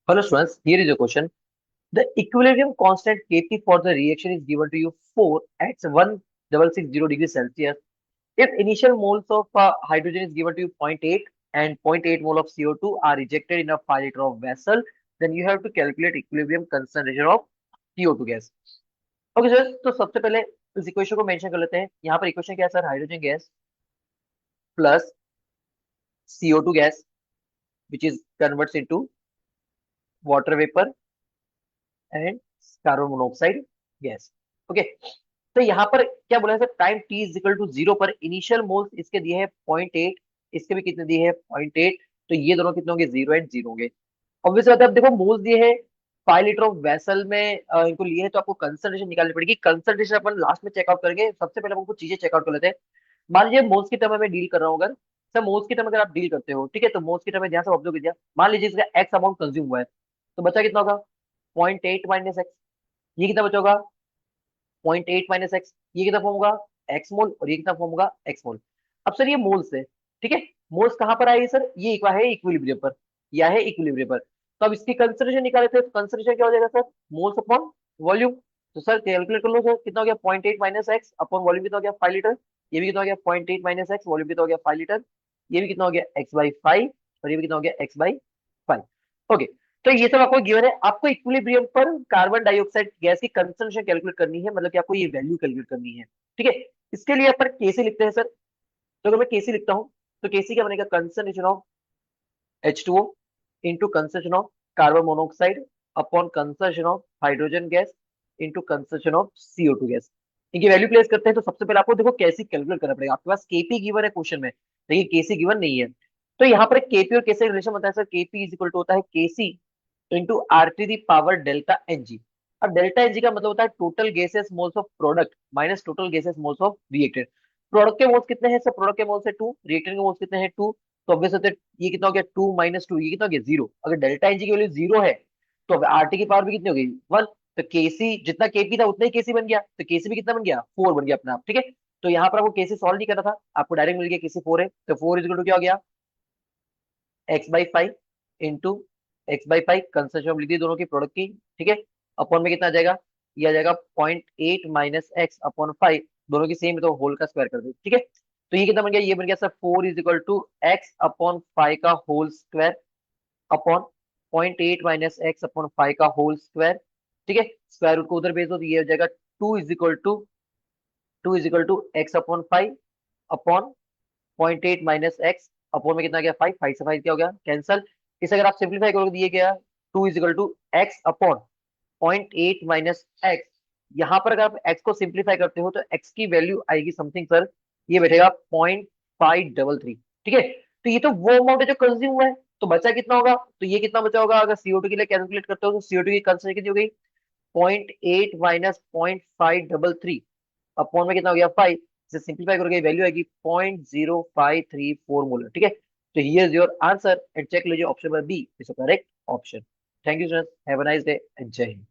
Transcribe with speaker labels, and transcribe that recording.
Speaker 1: Hello students, here is a question. The equilibrium constant Kp for the reaction is given to you 4 at 1660 degrees Celsius. If initial moles of hydrogen is given to you zero point 0.8 and zero point 0.8 mole of CO2 are rejected in a 5 liter of vessel, then you have to calculate equilibrium concentration of CO2 gas. Okay sir, तो सबसे पहले इस equation को mention कर लेते हैं। यहाँ पर इक्वेशन क्या है sir? Hydrogen gas plus CO2 gas which is converts into water vapor and carbon monoxide gas. Okay, तो यहाँ पर क्या बोला है sir? Time T is equal to 0 पर इनिशियल मोल्स इसके दिए हैं 0.8, इसके भी कितने दिए हैं 0.8, तो ये दोनों कितने होंगे? 0 एंड 0 होंगे। ऑब्वियसली बात है, अब देखो मोल्स दिए हैं 5 लीटर ऑफ वेसल में इनको लिए हैं, तो आपको कंसंट्रेशन निकालनी पड़ेगी। कंसंट्रेशन अपन लास्ट में चेकआउट करेंगे, सबसे पहले आपको कुछ चीजें चेकआउट कर लेते हैं। मान लीजिए मोल्स की टर्म में डील कर रहा हूँ, अगर सर मोल्स की टर्म अगर आप डील करते हो, ठीक है, तो मोल्स की टर्म में ध्यान से ऑब्जर्व कीजिए। मान लीजिए इसका एक्स अमाउंट कंज्यूम हुआ है, तो बचा कितना होगा? 0.8 माइनस एक्स। ये कितना बचा होगा? 0.8 माइनस एक्स। ये कितना फॉर्म होगा? एक्स मोल। और ये कितना फॉर्म होगा? एक्स मोल। अब सर ये मोल्स है, ठीक है। मोल्स कहां पर आएगी सर? ये एक है इक्विलिब्रियम पर, या है इक्विलिब्रियम पर। तो अब इसकी कंसंट्रेशन निकाले थे, तो कंसंट्रेशन क्या हो जाएगा सर? Moles upon volume. तो सर कैलकुलेट कर लो सर, कितना हो गया? 0.8 माइनस एक्स अपॉन वॉल्यूम कितना हो गया? 5 लीटर। ये भी कितना हो गया? 0.8 माइनस एक्स, वॉल्यूम कितना हो गया? 5 लीटर। ये भी कितना हो गया? X by 5। और ये भी कितना हो गया? X by 5। ओके, तो ये सब आपको गिवन है। आपको इक्विलिब्रियम पर कार्बन डाइऑक्साइड गैस की कंसंट्रेशन कैलकुलेट करनी है, मतलब कि आपको ये वैल्यू कैलकुलेट करनी है, ठीक है। इसके लिए अपन केसी लिखते हैं सर। तो अगर मैं केसी लिखता हूं, तो केसी क्या बनेगा? Concentration of H2O into concentration of carbon monoxide upon concentration of hydrogen gas into concentration of CO2 gas. इनकी वैल्यू प्लेस करते हैं, तो सबसे पहले आपको देखो कैसी कैलकुलेट करना पड़ेगा। आपके पास केपी गिवन है क्वेश्चन में, लेकिन केसी गिवन नहीं है। तो यहाँ पर केपी और केसी रिलेशन बनता है sir. KP is equal to होता है KC into R T the power delta N G. अब डेल्टा एन जी का मतलब होता है total gases moles of product minus total gases moles of reacted. Product के मोल्स कितने हैं सर? प्रोडक्ट के मोल्स है 2, रिएक्टेड के मोल्स कितने हैं? 2। तो ऑब्वियस होता है, ये कितना हो गया? 2 माइनस 2, ये कितना हो गया? 0। अगर डेल्टा एन जी की वैल्यू 0 है, तो अब आर टी की पावर भी कितनी हो गई? 1। तो केसी जितना केपी था उतना ही केसी बन गया, तो केसी भी कितना बन गया? 4 बन गया अपना आप, ठीक है। तो यहाँ पर आपको केसी सॉल्व नहीं करना था, आपको डायरेक्ट मिल गया केसी 4 है, तो 4 इज इक्वल टू क्या हो गया? X by 5 into x by 5, concession लिख दी दोनों की प्रोडक्ट की, ठीक है। अपॉन में कितना आ जाएगा? ये आ जाएगा 0.8 माइनस एक्स अपॉन 5, दोनों की सेम है तो होल का स्क्वायर कर दो, ठीक है। तो ये कितना बन गया? ये बन गया sir 4 is equal to X upon 5 का whole square upon 0.8 minus X upon 5 का होल स्क्वायर, ठीक है। स्क्वायर रूट को उधर भेज दो, तो ये हो जाएगा 2 x upon 5 upon 0.8 minus X upon में कितना गया? 5। 5 से 5 क्या हो गया? कैंसल। इसे अगर आप सिंप्लीफाई करोगे तो ये क्या? 2 is equal to X upon 0.8 minus X. यहाँ पर अगर आप एक्स को सिंप्लीफाई करते हो, तो एक्स की वैल्यू आएगी समथिंग सर, ये बैठेगा 0.533, ठीक है। तो ये तो वो अमाउंट है जो कंज्यूम हुआ है, तो बचा कितना होगा? तो ये कितना बचा होगा? अगर CO2 के लिए कैलकुलेट करते हो, तो CO2 की कंसंट्रेशन कितनी हो गई? 0.8 माइनस 0.533 अपॉन में कितना हो गया? 5। इसे सिंप्लीफाई करोगे वैल्यू आएगी 0.0534 मोलर, ठीक है। तो here is your answer and check लीजिए option number B is correct option. Thank you sir, have a nice day and जय हिंद।